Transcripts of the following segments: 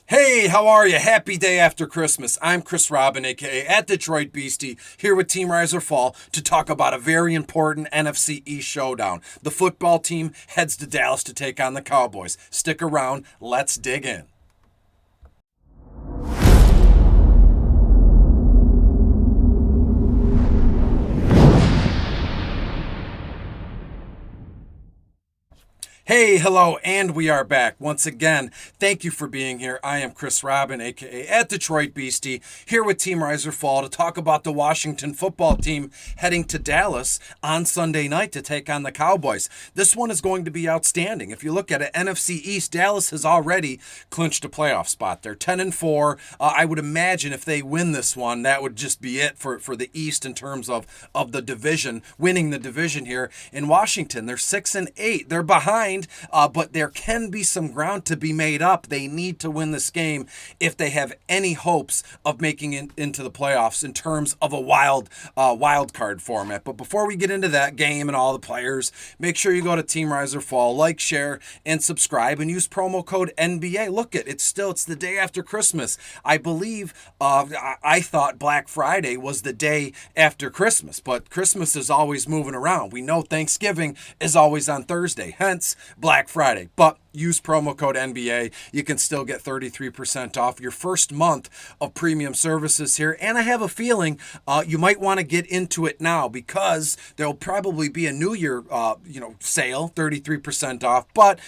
Hey, how are you? Happy day after Christmas. I'm Chris Robin, aka at Detroit Beastie, here with Team Rise or Fall to talk about a very important NFC East showdown. The football team heads to Dallas to take on the Cowboys. Stick around, let's dig in. Hey, hello, and we are back once again. Thank you for being here. I am Chris Robin, aka at Detroit Beastie, here with Team Rise or Fall to talk about the Washington football team heading to Dallas on Sunday night to take on the Cowboys. This one is going to be outstanding. If you look at it, NFC East, Dallas has already clinched a playoff spot. They're 10-4. I would imagine if they win this one, that would just be it for the East in terms of the division, winning the division here. In Washington, they're 6-8. They're behind. But there can be some ground to be made up. They need to win this game if they have any hopes of making it into the playoffs in terms of a wild card format. But before we get into that game and all the players, make sure you go to Team Rise or Fall, like, share, and subscribe, and use promo code NBA. Look, it's the day after Christmas. I believe I thought Black Friday was the day after Christmas, but Christmas is always moving around. We know Thanksgiving is always on Thursday, hence Black Friday. But use promo code NBA. You can still get 33% off your first month of premium services here. And I have a feeling you might want to get into it now because there'll probably be a New Year sale, 33% off. But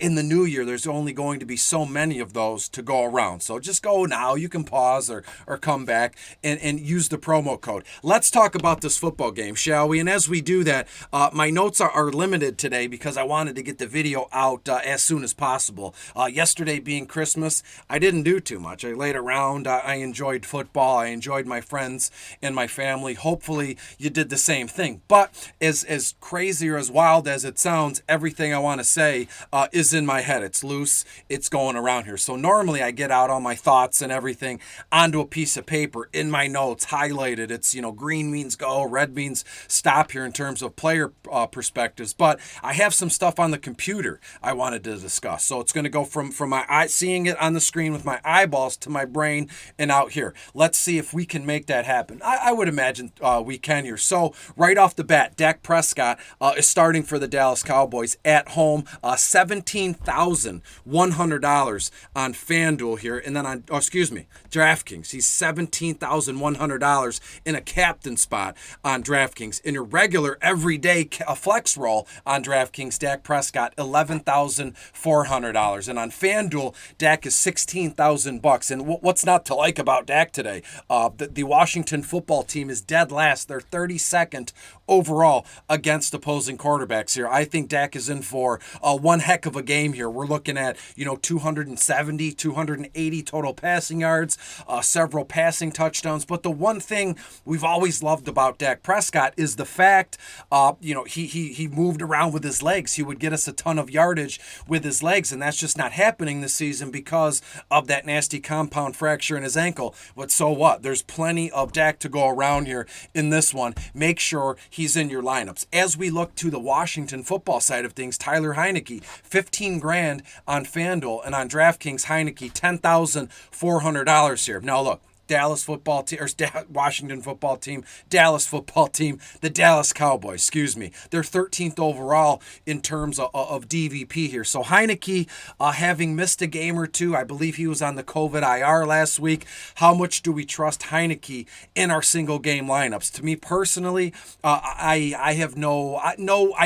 in the New Year, there's only going to be so many of those to go around. So just go now. You can pause or come back and use the promo code. Let's talk about this football game, shall we? And as we do that, my notes are limited today because I wanted to get the video out as soon as possible. Yesterday being Christmas, I didn't do too much. I laid around. I enjoyed football. I enjoyed my friends and my family. Hopefully you did the same thing. But as crazy or as wild as it sounds, everything I want to say is in my head. It's loose. It's going around here. So normally I get out all my thoughts and everything onto a piece of paper in my notes, highlighted. It's, green means go, red means stop here in terms of player perspectives. But I have some stuff on the computer I wanted to discuss. So it's going to go from my eye, seeing it on the screen with my eyeballs to my brain and out here. Let's see if we can make that happen. I would imagine we can here. So right off the bat, Dak Prescott is starting for the Dallas Cowboys at home, $17,100 on FanDuel here. And then on, DraftKings. He's $17,100 in a captain spot on DraftKings. In a regular everyday flex roll on DraftKings, Dak Prescott $11,400, and on FanDuel, Dak is $16,000. And what's not to like about Dak today? The Washington football team is dead last. They're 32nd overall against opposing quarterbacks here. I think Dak is in for one heck of a game here. We're looking at 270, 280 total passing yards, several passing touchdowns. But the one thing we've always loved about Dak Prescott is the fact, he moved around with his legs. He would get us a ton of yardage with his legs, and that's just not happening this season because of that nasty compound fracture in his ankle. But so what? There's plenty of Dak to go around here in this one. Make sure he's in your lineups. As we look to the Washington football side of things, Tyler Heineke, 15 grand on FanDuel, and on DraftKings, Heineke, $10,400 here. Now look, Dallas football team, or Washington football team, Dallas football team, the Dallas Cowboys, They're 13th overall in terms of DVP here. So Heineke, having missed a game or two, I believe he was on the COVID IR last week. How much do we trust Heineke in our single game lineups? To me personally, I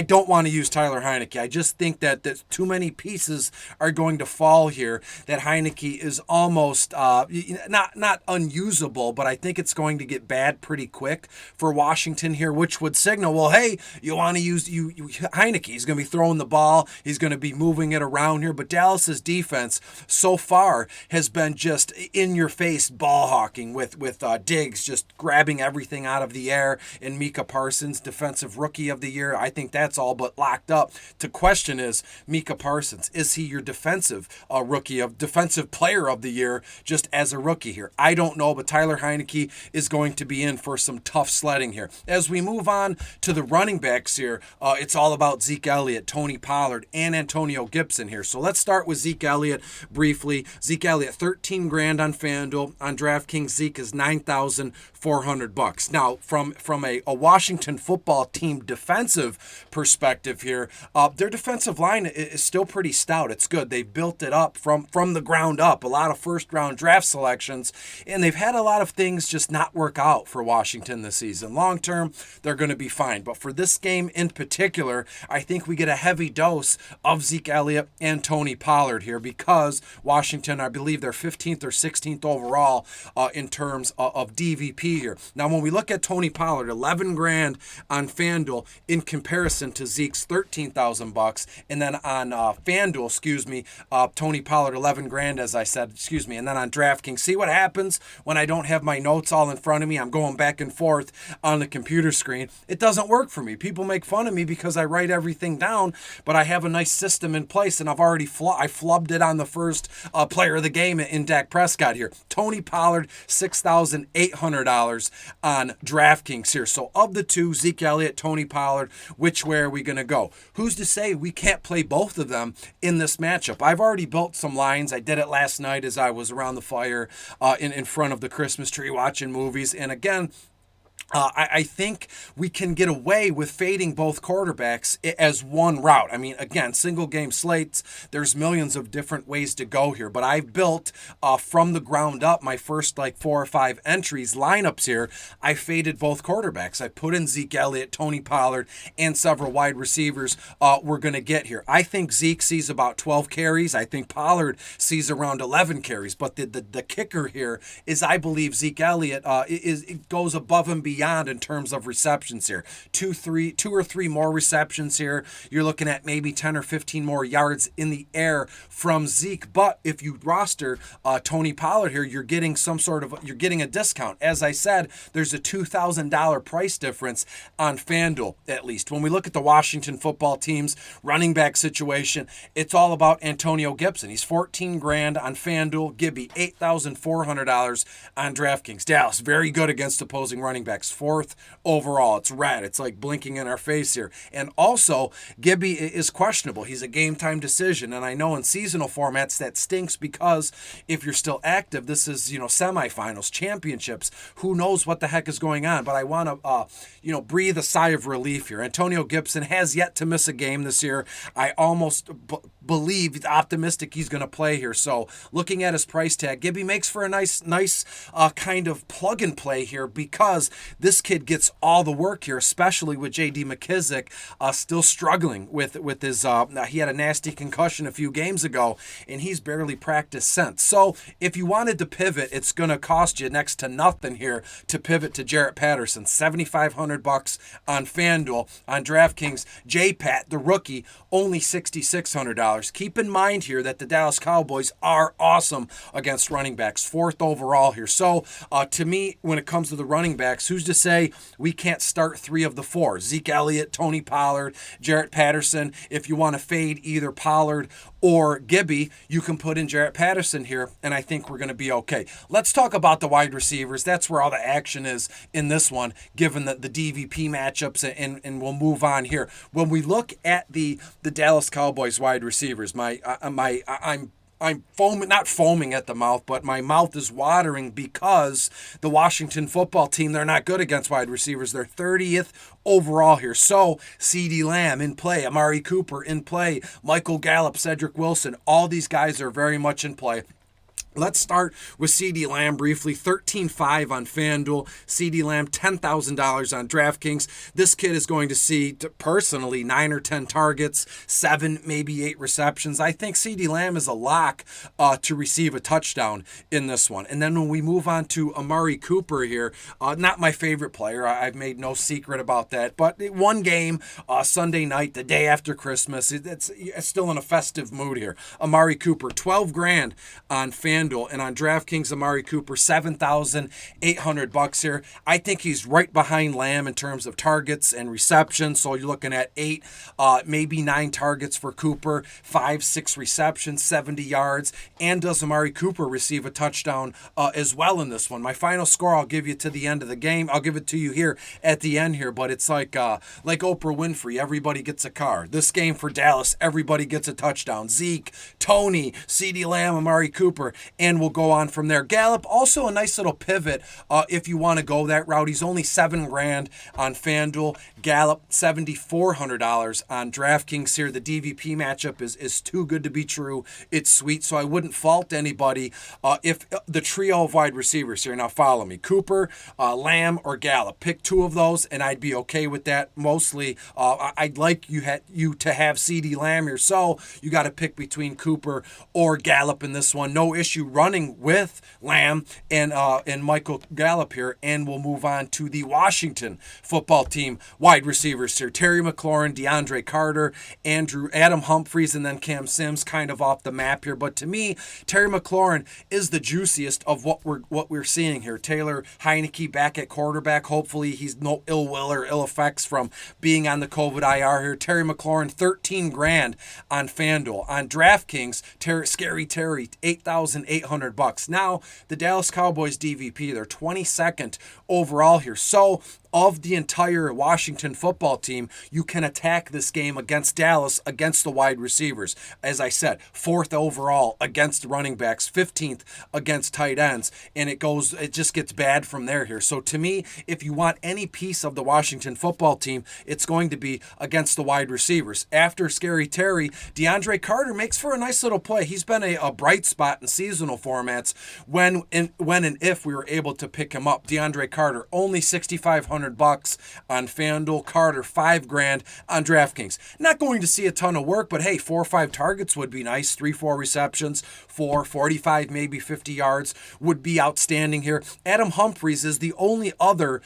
don't want to use Tyler Heineke. I just think that too many pieces are going to fall here. That Heineke is almost not unusable, but I think it's going to get bad pretty quick for Washington here, which would signal, well, hey, you want to use Heineke. He's going to be throwing the ball. He's going to be moving it around here. But Dallas's defense so far has been just in-your-face ball hawking with Diggs just grabbing everything out of the air, and Micah Parsons, defensive rookie of the year. I think that's all but locked up. The question is, Micah Parsons, is he your defensive player of the year just as a rookie here? I don't don't know, but Tyler Heineke is going to be in for some tough sledding here. As we move on to the running backs here, it's all about Zeke Elliott, Tony Pollard, and Antonio Gibson here. So let's start with Zeke Elliott briefly. Zeke Elliott, 13 grand on FanDuel. On DraftKings, Zeke is $9,400. Now, from a Washington football team defensive perspective here, their defensive line is still pretty stout. It's good. They've built it up from the ground up. A lot of first-round draft selections, and they've had a lot of things just not work out for Washington this season. Long term, they're going to be fine. But for this game in particular, I think we get a heavy dose of Zeke Elliott and Tony Pollard here because Washington, I believe they're 15th or 16th overall in terms of DVP here. Now, when we look at Tony Pollard, 11 grand on FanDuel in comparison to Zeke's $13,000, and then on FanDuel, Tony Pollard 11 grand, as I said, and then on DraftKings. See what happens when I don't have my notes all in front of me? I'm going back and forth on the computer screen. It doesn't work for me. People make fun of me because I write everything down, but I have a nice system in place, and I've already I flubbed it on the first player of the game in Dak Prescott here. Tony Pollard, $6,800 on DraftKings here. So of the two, Zeke Elliott, Tony Pollard, which way are we going to go? Who's to say we can't play both of them in this matchup? I've already built some lines. I did it last night as I was around the fire in front of the Christmas tree watching movies. And again, I think we can get away with fading both quarterbacks as one route. I mean, again, single game slates, there's millions of different ways to go here, but I've built from the ground up my first 4 or 5 entries, lineups here. I faded both quarterbacks. I put in Zeke Elliott, Tony Pollard, and several wide receivers we're going to get here. I think Zeke sees about 12 carries. I think Pollard sees around 11 carries, but the kicker here is I believe Zeke Elliott it goes above and beyond in terms of receptions here. 2 or 3 more receptions here. You're looking at maybe 10 or 15 more yards in the air from Zeke. But if you roster Tony Pollard here, you're getting a discount. As I said, there's a $2,000 price difference on FanDuel, at least. When we look at the Washington football team's running back situation, it's all about Antonio Gibson. He's 14 grand on FanDuel. Gibby, $8,400 on DraftKings. Dallas, very good against opposing running backs. 4th overall. It's red. It's like blinking in our face here. And also, Gibby is questionable. He's a game time decision. And I know in seasonal formats that stinks because if you're still active, this is, semifinals, championships. Who knows what the heck is going on? But I want to, breathe a sigh of relief here. Antonio Gibson has yet to miss a game this year. I almost believe, optimistic he's going to play here. So looking at his price tag, Gibby makes for a nice kind of plug and play here because this kid gets all the work here, especially with J.D. McKissick still struggling with his, he had a nasty concussion a few games ago, and he's barely practiced since. So if you wanted to pivot, it's going to cost you next to nothing here to pivot to Jarrett Patterson, $7,500 on FanDuel. On DraftKings, J-Pat, the rookie, only $6,600. Keep in mind here that the Dallas Cowboys are awesome against running backs, 4th overall here. So to me, when it comes to the running backs, who's to say we can't start 3 of the 4? Zeke Elliott, Tony Pollard, Jarrett Patterson. If you want to fade either Pollard or Gibby, you can put in Jarrett Patterson here, and I think we're going to be okay. Let's talk about the wide receivers. That's where all the action is in this one, given the DVP matchups, and we'll move on here. When we look at the Dallas Cowboys wide receivers, I'm foaming, not foaming at the mouth, but my mouth is watering because the Washington football team, they're not good against wide receivers. They're 30th overall here. So CeeDee Lamb in play, Amari Cooper in play, Michael Gallup, Cedric Wilson, all these guys are very much in play. Let's start with CeeDee Lamb briefly. $13,500 on FanDuel. CeeDee Lamb, $10,000 on DraftKings. This kid is going to see, personally, 9 or 10 targets, 7, maybe 8 receptions. I think CeeDee Lamb is a lock to receive a touchdown in this one. And then when we move on to Amari Cooper here, not my favorite player. I've made no secret about that. But one game, Sunday night, the day after Christmas, it's still in a festive mood here. Amari Cooper, $12,000 on FanDuel. FanDuel, and on DraftKings, Amari Cooper, $7,800 here. I think he's right behind Lamb in terms of targets and receptions. So you're looking at 8, maybe 9 targets for Cooper, 5, 6 receptions, 70 yards. And does Amari Cooper receive a touchdown as well in this one? My final score I'll give you to the end of the game. I'll give it to you here at the end here, but it's like Oprah Winfrey, everybody gets a car. This game for Dallas, everybody gets a touchdown. Zeke, Tony, CeeDee Lamb, Amari Cooper, and we'll go on from there. Gallup, also a nice little pivot if you want to go that route. He's only $7,000 on FanDuel. Gallup, $7,400 on DraftKings here. The DVP matchup is too good to be true. It's sweet, so I wouldn't fault anybody if the trio of wide receivers here. Now follow me. Cooper, Lamb, or Gallup. Pick 2 of those, and I'd be okay with that. Mostly, I'd like you to have CeeDee Lamb here, so you got to pick between Cooper or Gallup in this one. No issue running with Lamb and Michael Gallup here, and we'll move on to the Washington football team wide receivers here. Terry McLaurin, DeAndre Carter, Adam Humphries, and then Cam Sims kind of off the map here. But to me, Terry McLaurin is the juiciest of what we're seeing here. Taylor Heineke back at quarterback. Hopefully he's no ill will or ill effects from being on the COVID IR here. Terry McLaurin, $13,000 on FanDuel. On DraftKings, Scary Terry, $8,800. Now, the Dallas Cowboys DVP, they're 22nd overall here. So, of the entire Washington football team, you can attack this game against Dallas, against the wide receivers. As I said, 4th overall against running backs, 15th against tight ends, and it just gets bad from there here. So to me, if you want any piece of the Washington football team, it's going to be against the wide receivers. After Scary Terry, DeAndre Carter makes for a nice little play. He's been a bright spot in seasonal formats when and if we were able to pick him up. DeAndre Carter, only $6,500 on FanDuel. Carter, $5,000 on DraftKings. Not going to see a ton of work, but hey, 4 or 5 targets would be nice. 3, 4 receptions, 45, maybe 50 yards would be outstanding here. Adam Humphries is the only other,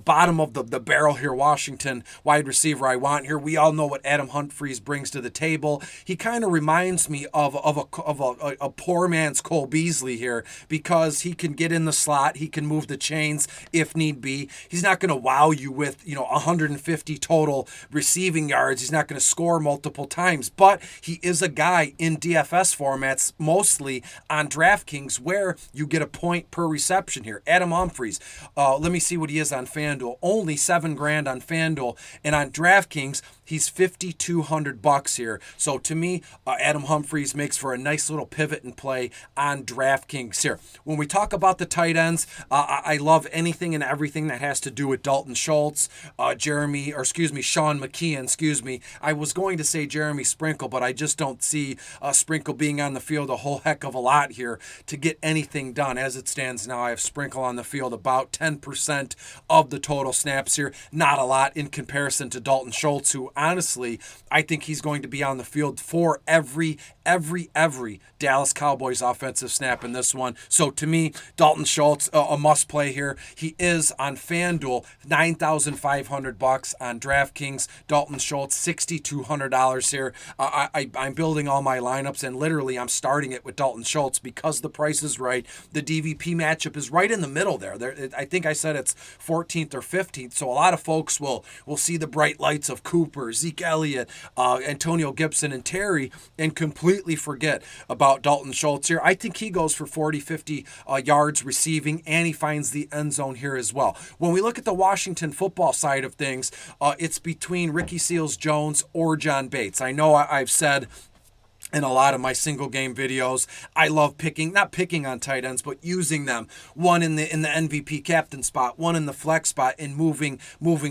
bottom of the barrel here, Washington wide receiver I want here. We all know what Adam Humphries brings to the table. He kind of reminds me of a poor man's Cole Beasley here, because he can get in the slot, he can move the chains if need be. He's not going to wow you with 150 total receiving yards. He's not going to score multiple times, but he is a guy in DFS formats, mostly on DraftKings, where you get a point per reception here. Adam Humphries, let me see what he is on FanDuel. Only $7,000 on FanDuel, and on DraftKings he's $5,200 here. So to me, Adam Humphries makes for a nice little pivot and play on DraftKings here. When we talk about the tight ends, I love anything and everything that has to do with Dalton Schultz, Sean McKeon, I was going to say Jeremy Sprinkle, but I just don't see Sprinkle being on the field a whole heck of a lot here to get anything done. As it stands now, I have Sprinkle on the field about 10% of the total snaps here. Not a lot in comparison to Dalton Schultz, who honestly, I think he's going to be on the field for every Dallas Cowboys offensive snap in this one. So to me, Dalton Schultz, a must play here. He is on FanDuel, $9,500 on DraftKings. Dalton Schultz, $6,200 here. I'm building all my lineups, and literally I'm starting it with Dalton Schultz because the price is right. The DVP matchup is right in the middle there. I think I said it's 14th or 15th, so a lot of folks will see the bright lights of Cooper, Zeke Elliott, Antonio Gibson, and Terry, and completely forget about Dalton Schultz here. I think he goes for 40, 50 yards receiving, and he finds the end zone here as well. When we look at the Washington football side of things, it's between Ricky Seals-Jones or John Bates. I know I've said in a lot of my single game videos, I love not picking on tight ends, but using them. One in the MVP captain spot, one in the flex spot, and moving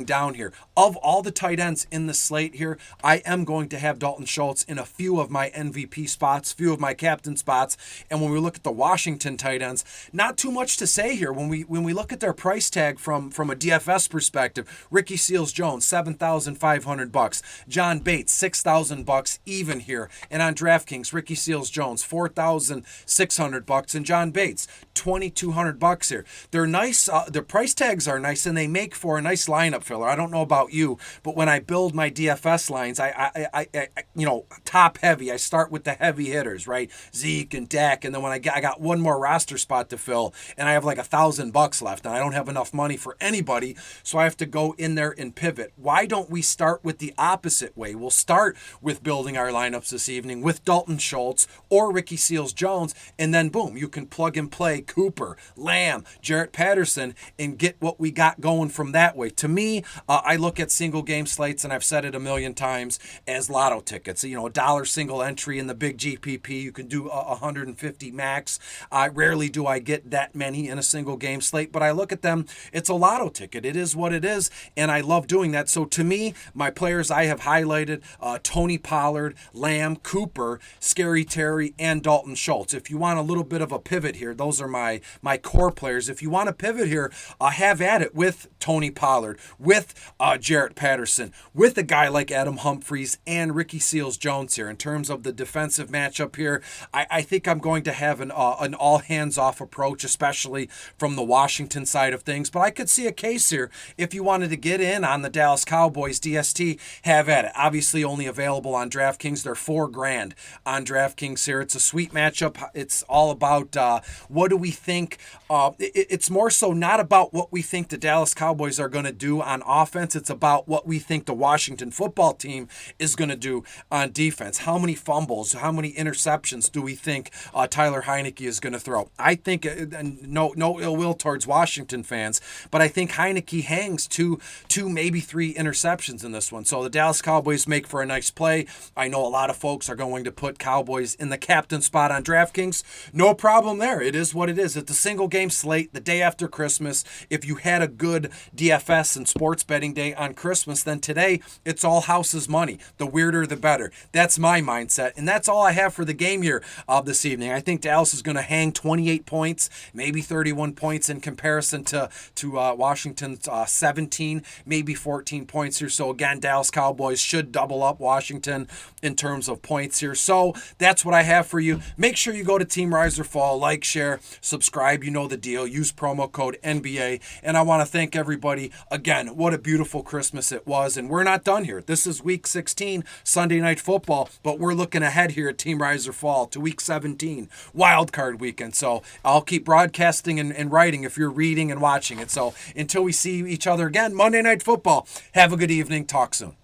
down here. Of all the tight ends in the slate here, I am going to have Dalton Schultz in a few of my MVP spots, few of my captain spots. And when we look at the Washington tight ends, not too much to say here. When we look at their price tag from a DFS perspective, Ricky Seals-Jones, $7,500. John Bates, $6,000 even here. And on DraftKings, Ricky Seals-Jones, $4,600, and John Bates, $2,200 here. They're nice. The price tags are nice, and they make for a nice lineup filler. I don't know about you, but when I build my DFS lines, I top heavy. I start with the heavy hitters, right? Zeke and Dak, and then when I got one more roster spot to fill, and I have like $1,000 left, and I don't have enough money for anybody, so I have to go in there and pivot. Why don't we start with the opposite way? We'll start with building our lineups this evening with Dalton Schultz or Ricky Seals-Jones, and then boom, you can plug and play Cooper, Lamb, Jarrett Patterson, and get what we got going from that way. To me, I look at single game slates, and I've said it a million times, as lotto tickets. A dollar single entry in the big GPP. You can do 150 max. Rarely do I get that many in a single game slate, but I look at them. It's a lotto ticket. It is what it is, and I love doing that. So to me, my players I have highlighted, Tony Pollard, Lamb, Cooper, Scary Terry, and Dalton Schultz. If you want a little bit of a pivot here, those are my core players. If you want to pivot here, have at it with Tony Pollard, with Jarrett Patterson, with a guy like Adam Humphries and Ricky Seals-Jones here. In terms of the defensive matchup here, I think I'm going to have an all hands off approach, especially from the Washington side of things. But I could see a case here if you wanted to get in on the Dallas Cowboys DST, have at it. Obviously only available on DraftKings. They're $4,000 on DraftKings here. It's a sweet matchup. It's all about what do we think. It's more so not about what we think the Dallas Cowboys are going to do on offense. It's about what we think the Washington football team is going to do on defense. How many fumbles, how many interceptions do we think Tyler Heinicke is going to throw? I think, no ill will towards Washington fans, but I think Heinicke hangs two, maybe three interceptions in this one. So the Dallas Cowboys make for a nice play. I know a lot of folks are going to put Cowboys in the captain spot on DraftKings. No problem there. It is what it is. It's a single game slate the day after Christmas. If you had a good DFS and sports betting day on Christmas, then today it's all house's money. The weirder, the better. That's my mindset, and that's all I have for the game here this evening. I think Dallas is going to hang 28 points, maybe 31 points in comparison to Washington's 17, maybe 14 points here. So again, Dallas Cowboys should double up Washington in terms of points here. So that's what I have for you. Make sure you go to Team Rise or Fall, like, share, subscribe. You know the deal. Use promo code NBA. And I want to thank everybody again. What a beautiful Christmas it was. And we're not done here. This is week 16, Sunday Night Football, but we're looking ahead here at Team Rise or Fall to week 17, wild card weekend. So I'll keep broadcasting and writing if you're reading and watching it. So until we see each other again, Monday Night Football, have a good evening. Talk soon.